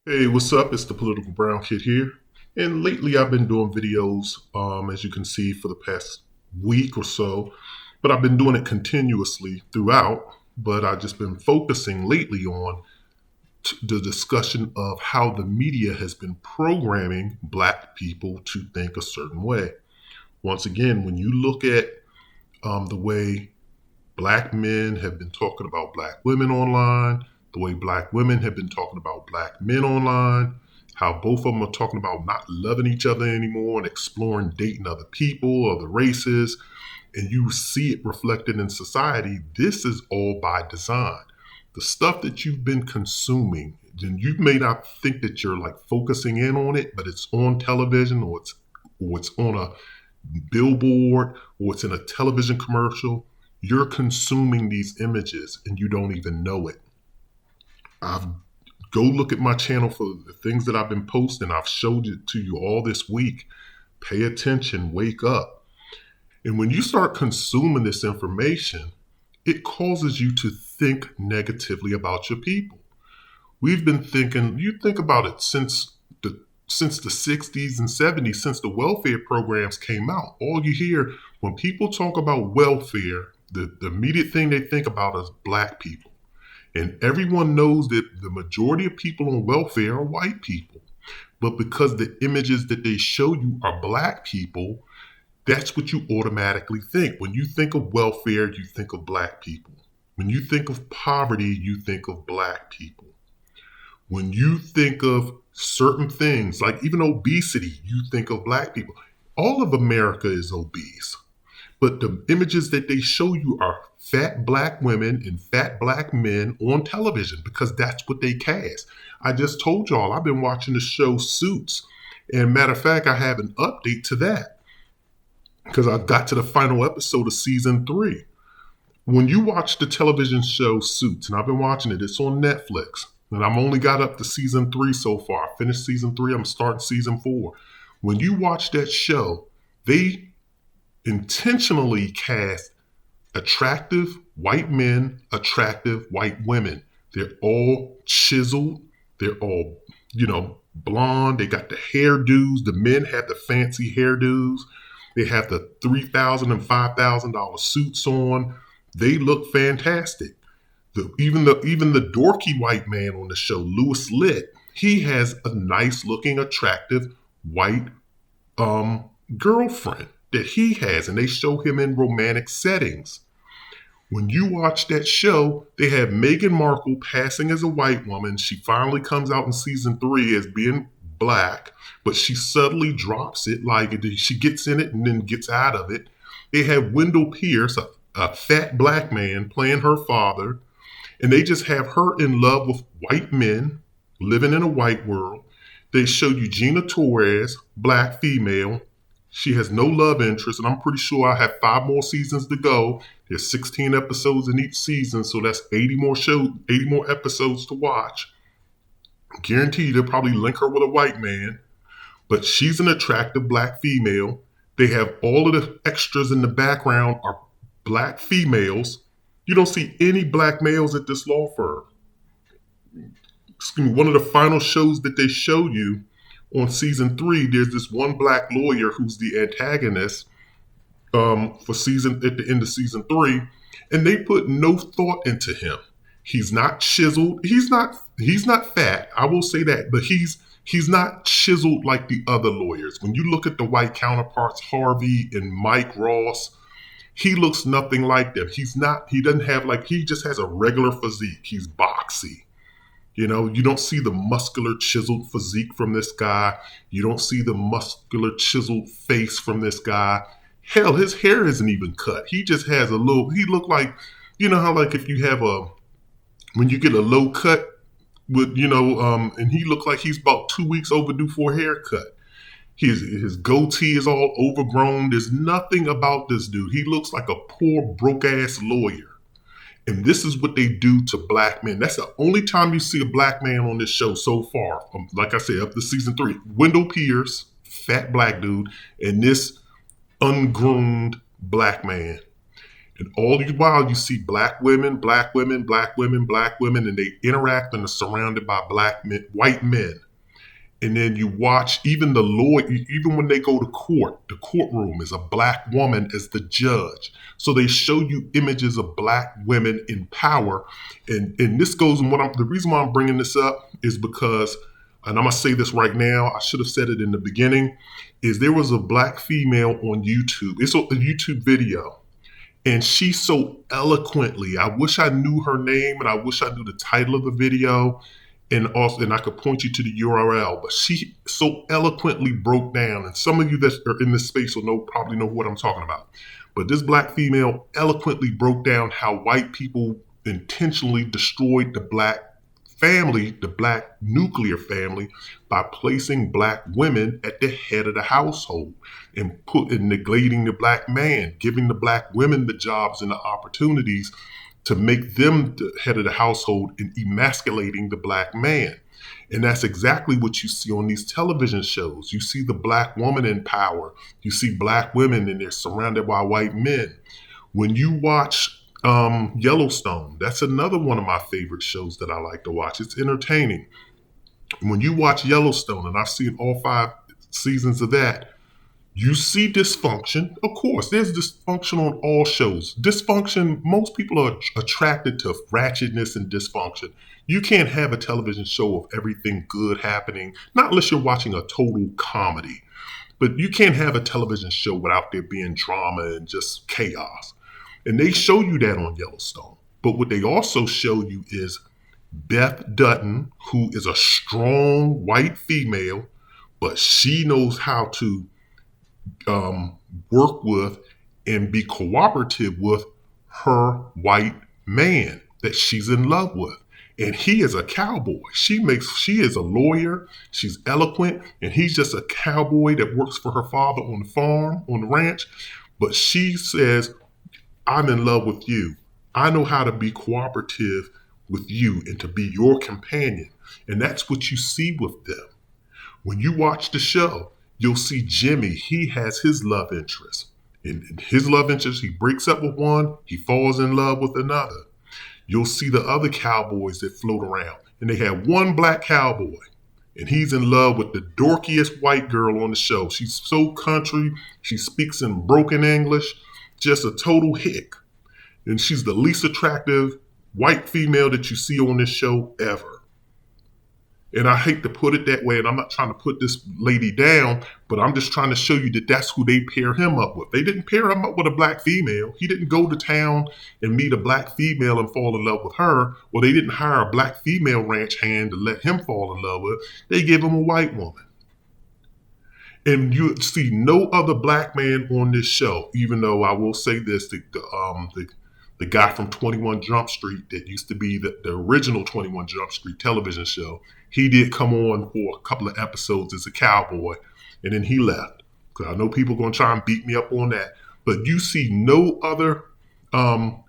Hey, what's up? It's the Political Brown Kid here. And lately I've been doing videos, as you can see, for the past week or so, but I've been doing it continuously throughout. But I've just been focusing lately on the discussion of how the media has been programming black people to think a certain way. Once again, when you look at the way black men have been talking about black women online, the way black women have been talking about black men online, how both of them are talking about not loving each other anymore and exploring dating other people, other races, and you see it reflected in society. This is all by design. The stuff that you've been consuming, and you may not think that you're like focusing in on it, but it's on television or it's on a billboard or it's in a television commercial. You're consuming these images and you don't even know it. I've Go look at my channel for the things that I've been posting. I've showed it to you all this week. Pay attention, wake up. And when you start consuming this information, it causes you to think negatively about your people. We've been thinking, you think about it since the 60s and 70s, since the welfare programs came out. All you hear when people talk about welfare, the immediate thing they think about is black people. And everyone knows that the majority of people on welfare are white people. But because the images that they show you are black people, that's what you automatically think. When you think of welfare, you think of black people. When you think of poverty, you think of black people. When you think of certain things, like even obesity, you think of black people. All of America is obese. But the images that they show you are fat black women and fat black men on television because that's what they cast. I just told y'all I've been watching the show Suits. And matter of fact, I have an update to that because I got to the final episode of season 3. When you watch the television show Suits, and I've been watching it, it's on Netflix. And I'm only got up to season 3 so far. I finished season 3, I'm starting season 4. When you watch that show, they intentionally cast attractive white men, attractive white women. They're all chiseled. They're all, blonde. They got the hairdos. The men have the fancy hairdos. They have the $3,000 and $5,000 suits on. They look fantastic. Even the dorky white man on the show, Louis Litt, he has a nice looking, attractive white girlfriend that he has, and they show him in romantic settings. When you watch that show, they have Meghan Markle passing as a white woman. She finally comes out in season 3 as being black, but she subtly drops it, like she gets in it and then gets out of it. They have Wendell Pierce, a fat black man, playing her father, and they just have her in love with white men, living in a white world. They show you Gina Torres, black female. She has no love interest, and I'm pretty sure I have 5 more seasons to go. There's 16 episodes in each season, so that's 80 more episodes to watch. Guaranteed they'll probably link her with a white man, but she's an attractive black female. They have all of the extras in the background are black females. You don't see any black males at this law firm. Excuse me, one of the final shows that they show you on season 3, there's this one black lawyer who's the antagonist for season at the end of season 3, and they put no thought into him. He's not chiseled. He's not fat. I will say that, but he's not chiseled like the other lawyers. When you look at the white counterparts, Harvey and Mike Ross, he looks nothing like them. He doesn't have he just has a regular physique. He's boxy. You don't see the muscular chiseled physique from this guy. You don't see the muscular chiseled face from this guy. Hell, his hair isn't even cut. He just has he look like, how like if you have when you get a low cut with, and he looked like he's about 2 weeks overdue for a haircut. His goatee is all overgrown. There's nothing about this dude. He looks like a poor broke ass lawyer. And this is what they do to black men. That's the only time you see a black man on this show so far. Like I said, up to season 3. Wendell Pierce, fat black dude, and this ungroomed black man. And all the while you see black women, black women, black women, black women, and they interact and are surrounded by black men, white men. And then you watch even the lawyer, even when they go to court, the courtroom is a black woman as the judge. So they show you images of black women in power. And this goes, and the reason why I'm bringing this up is because, and I'm gonna say this right now, I should have said it in the beginning, is there was a black female on YouTube. It's a YouTube video. And she so eloquently, I wish I knew her name and I wish I knew the title of the video, and I could point you to the URL, but she so eloquently broke down, and some of you that are in this space will probably know what I'm talking about. But this black female eloquently broke down how white people intentionally destroyed the black family, the black nuclear family, by placing black women at the head of the household and neglecting the black man, giving the black women the jobs and the opportunities to make them the head of the household and emasculating the black man. And that's exactly what you see on these television shows. You see the black woman in power. You see black women and they're surrounded by white men. When you watch Yellowstone, that's another one of my favorite shows that I like to watch. It's entertaining. When you watch Yellowstone, and I've seen all 5 seasons of that, you see dysfunction. Of course, there's dysfunction on all shows. Dysfunction, most people are attracted to ratchetness and dysfunction. You can't have a television show of everything good happening, not unless you're watching a total comedy. But you can't have a television show without there being drama and just chaos. And they show you that on Yellowstone. But what they also show you is Beth Dutton, who is a strong white female, but she knows how to work with and be cooperative with her white man that she's in love with. And he is a cowboy. She is a lawyer. She's eloquent. And he's just a cowboy that works for her father on the farm, on the ranch. But she says, I'm in love with you. I know how to be cooperative with you and to be your companion. And that's what you see with them. When you watch the show, you'll see Jimmy, he has his love interest. In his love interest, he breaks up with one, he falls in love with another. You'll see the other cowboys that float around, and they have one black cowboy, and he's in love with the dorkiest white girl on the show. She's so country, she speaks in broken English, just a total hick. And she's the least attractive white female that you see on this show ever. And I hate to put it that way, and I'm not trying to put this lady down, but I'm just trying to show you that that's who they pair him up with. They didn't pair him up with a black female. He didn't go to town and meet a black female and fall in love with her. Or they didn't hire a black female ranch hand to let him fall in love with. They gave him a white woman. And you see no other black man on this show, even though I will say this, the guy from 21 Jump Street that used to be the original 21 Jump Street television show, he did come on for a couple of episodes as a cowboy, and then he left. Because I know people are going to try and beat me up on that. But you see no other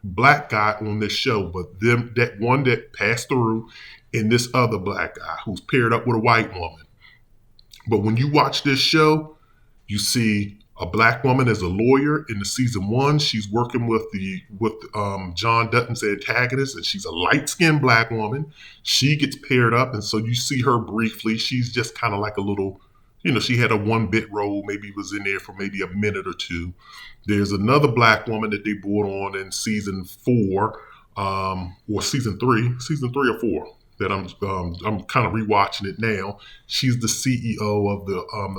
black guy on this show but that one that passed through and this other black guy who's paired up with a white woman. But when you watch this show, you see a black woman as a lawyer. In the season 1, she's working with John Dutton's antagonist, and she's a light-skinned black woman. She gets paired up, and so you see her briefly. She's just kind of like a little, she had a 1-bit role, maybe was in there for maybe a minute or two. There's another black woman that they brought on in season 4, or season 3 or 4. That I'm kind of rewatching it now. She's the CEO of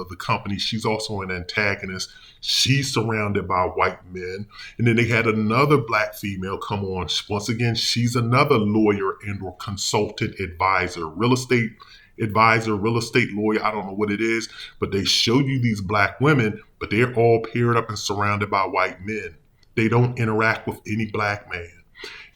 the company. She's also an antagonist. She's surrounded by white men. And then they had another black female come on. Once again, she's another lawyer and or consultant advisor, real estate lawyer. I don't know what it is, but they show you these black women, but they're all paired up and surrounded by white men. They don't interact with any black man.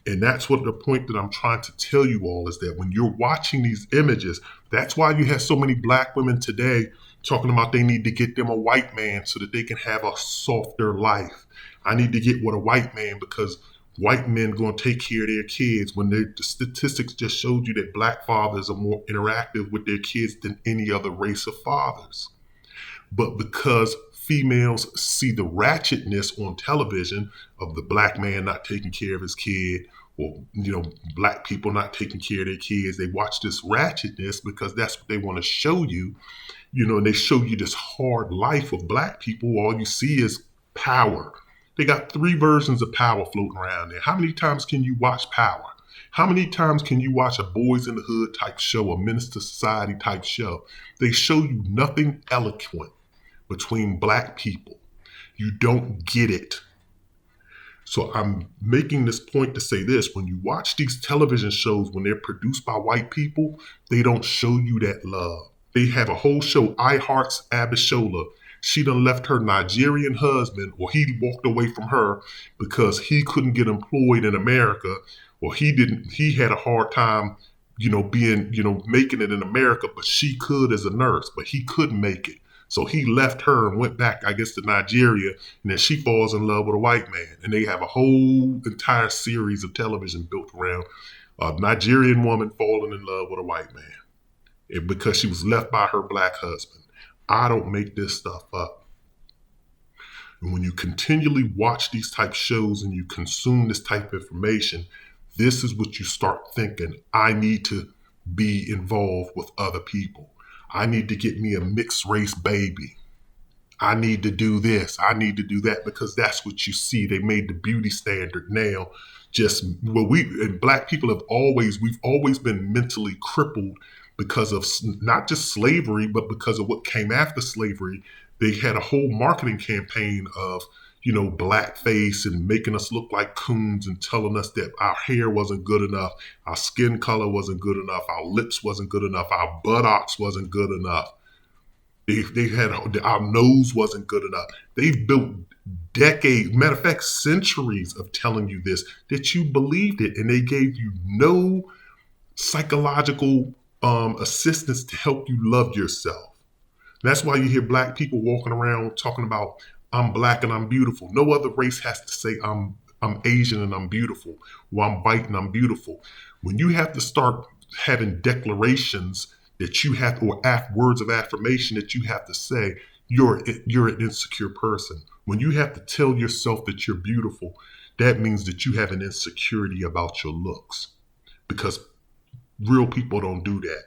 And that's what the point that I'm trying to tell you all is that when you're watching these images, that's why you have so many black women today talking about they need to get them a white man so that they can have a softer life. I need to get with a white man because white men going to take care of their kids, when the statistics just showed you that black fathers are more interactive with their kids than any other race of fathers. But because females see the ratchetness on television of the black man not taking care of his kid, or black people not taking care of their kids. They watch this ratchetness because that's what they want to show you, and they show you this hard life of black people. All you see is Power. They got 3 versions of Power floating around there. How many times can you watch Power? How many times can you watch a Boys in the Hood type show, a Minister Society type show? They show you nothing eloquent between black people. You don't get it. So I'm making this point to say this: when you watch these television shows, when they're produced by white people, they don't show you that love. They have a whole show, I Heart's Abishola. She done left her Nigerian husband, or he walked away from her because he couldn't get employed in America, or he had a hard time, being, making it in America, but she could as a nurse, but he couldn't make it. So he left her and went back, I guess, to Nigeria, and then she falls in love with a white man. And they have a whole entire series of television built around a Nigerian woman falling in love with a white man because she was left by her black husband. I don't make this stuff up. And when you continually watch these type shows and you consume this type of information, this is what you start thinking: I need to be involved with other people. I need to get me a mixed race baby. I need to do this. I need to do that, because that's what you see. They made the beauty standard now. And black people we've always been mentally crippled because of not just slavery, but because of what came after slavery. They had a whole marketing campaign of, blackface and making us look like coons and telling us that our hair wasn't good enough, our skin color wasn't good enough, our lips wasn't good enough, our buttocks wasn't good enough. They had our nose wasn't good enough. They've built decades, matter of fact, centuries of telling you this, that you believed it, and they gave you no psychological assistance to help you love yourself. That's why you hear black people walking around talking about, I'm black and I'm beautiful. No other race has to say I'm Asian and I'm beautiful, or I'm white and I'm beautiful. When you have to start having declarations that you have, or words of affirmation that you have to say, you're an insecure person. When you have to tell yourself that you're beautiful, that means that you have an insecurity about your looks, because real people don't do that.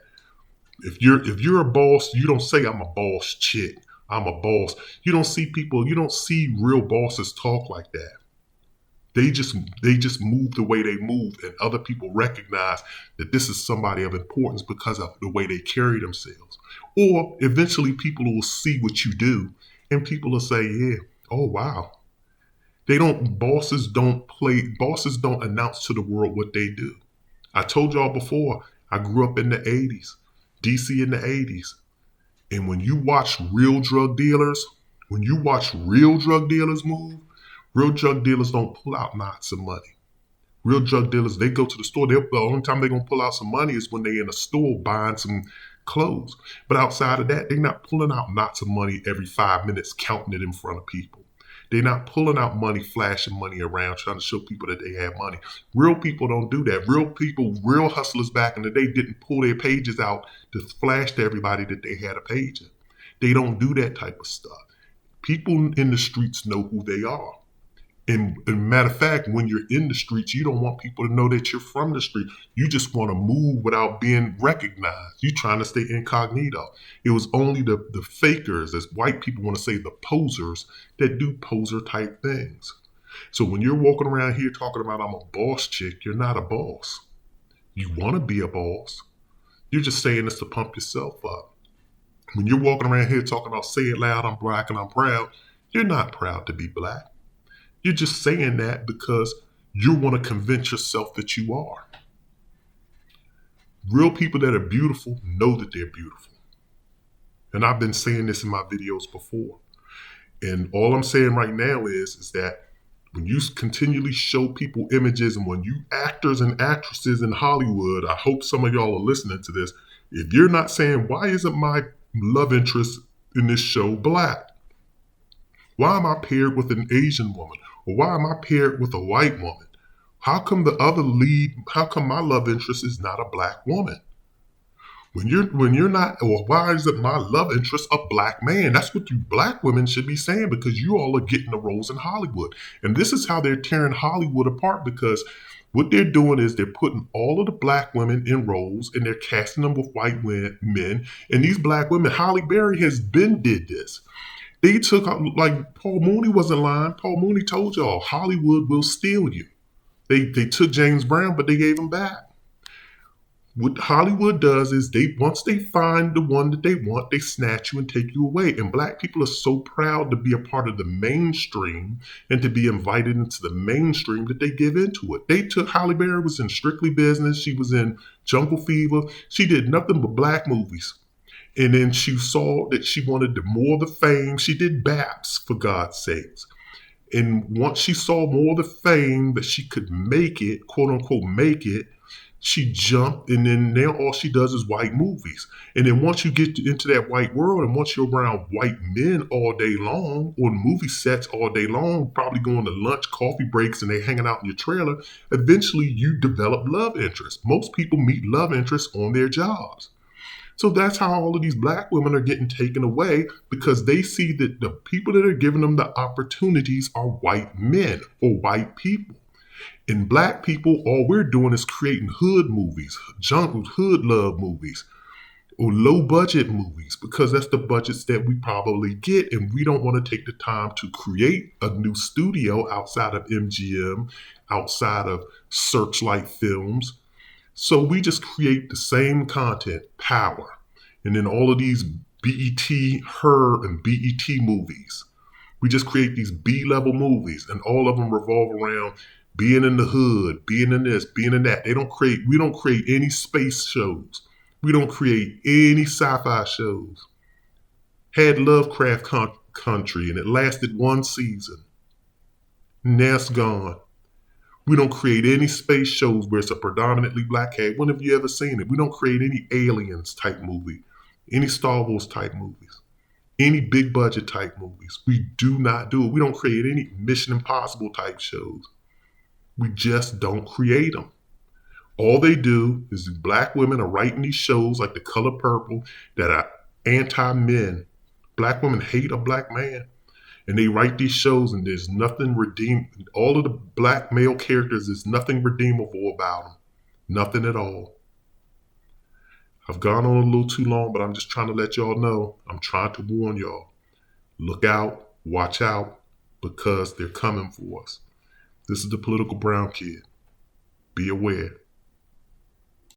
If you're a boss, you don't say, I'm a boss chick, I'm a boss. You don't see real bosses talk like that. They just move the way they move, and other people recognize that this is somebody of importance because of the way they carry themselves. Or eventually people will see what you do, and people will say, yeah, oh wow. Bosses don't announce to the world what they do. I told y'all before, I grew up in the 80s, DC in the 80s. And when you watch real drug dealers move, real drug dealers don't pull out knots of money. Real drug dealers, they go to the store. The only time they're going to pull out some money is when they're in a store buying some clothes. But outside of that, they're not pulling out knots of money every 5 minutes, counting it in front of people. They're not pulling out money, flashing money around, trying to show people that they have money. Real people don't do that. Real hustlers back in the day didn't pull their pages out to flash to everybody that they had a pager. They don't do that type of stuff. People in the streets know who they are. And matter of fact, when you're in the streets, you don't want people to know that you're from the street. You just want to move without being recognized. You're trying to stay incognito. It was only the fakers, as white people want to say, the posers, that do poser type things. So when you're walking around here talking about, I'm a boss chick, you're not a boss. You want to be a boss. You're just saying this to pump yourself up. When you're walking around here talking about, say it loud, I'm black and I'm proud, you're not proud to be black. You're just saying that because you want to convince yourself that you are. Real people that are beautiful know that they're beautiful. And I've been saying this in my videos before. And all I'm saying right now is that when you continually show people images, and when you actors and actresses in Hollywood, I hope some of y'all are listening to this, if you're not saying, why isn't my love interest in this show black? Why am I paired with an Asian woman? Or why am I paired with a white woman? How come my love interest is not a black woman? When you're not, or why is it my love interest a black man? That's what you black women should be saying, because you all are getting the roles in Hollywood. And this is how they're tearing Hollywood apart, because what they're doing is they're putting all of the black women in roles and they're casting them with white men. And these black women, Halle Berry has been did this. They took, like, Paul Mooney wasn't lying. Paul Mooney told y'all Hollywood will steal you. They took James Brown, but they gave him back. What Hollywood does is once they find the one that they want, they snatch you and take you away. And black people are so proud to be a part of the mainstream and to be invited into the mainstream that they give into it. They took Halle Berry was in Strictly Business. She was in Jungle Fever. She did nothing but black movies. And then she saw that she wanted more of the fame. She did BAPS, for God's sakes. And once she saw more of the fame that she could make it, quote unquote, make it, she jumped, and then now all she does is white movies. And then once you get into that white world, and once you're around white men all day long, or movie sets all day long, probably going to lunch, coffee breaks, and they hanging out in your trailer, eventually you develop love interests. Most people meet love interests on their jobs. So that's how all of these black women are getting taken away, because they see that the people that are giving them the opportunities are white men or white people. And black people, all we're doing is creating hood movies, hood love movies, or low budget movies, because that's the budgets that we probably get. And we don't want to take the time to create a new studio outside of MGM, outside of Searchlight Films. So we just create the same content, power. And then all of these BET, Her, and BET movies. We just create these B-level movies, and all of them revolve around being in the hood, being in this, being in that. We don't create any space shows. We don't create any sci-fi shows. Had Lovecraft Country, and it lasted one season. Now it's gone. We don't create any space shows where it's a predominantly black cast. When have you ever seen it? We don't create any Aliens type movie, any Star Wars type movies, any big budget type movies. We do not do it. We don't create any Mission Impossible type shows. We just don't create them. All they do is black women are writing these shows like The Color Purple that are anti-men. Black women hate a black man. And they write these shows, and there's nothing redeemable. All of the black male characters, there's nothing redeemable about them. Nothing at all. I've gone on a little too long, but I'm just trying to let y'all know. I'm trying to warn y'all. Look out, watch out, because they're coming for us. This is the Political Brown Kid. Be aware.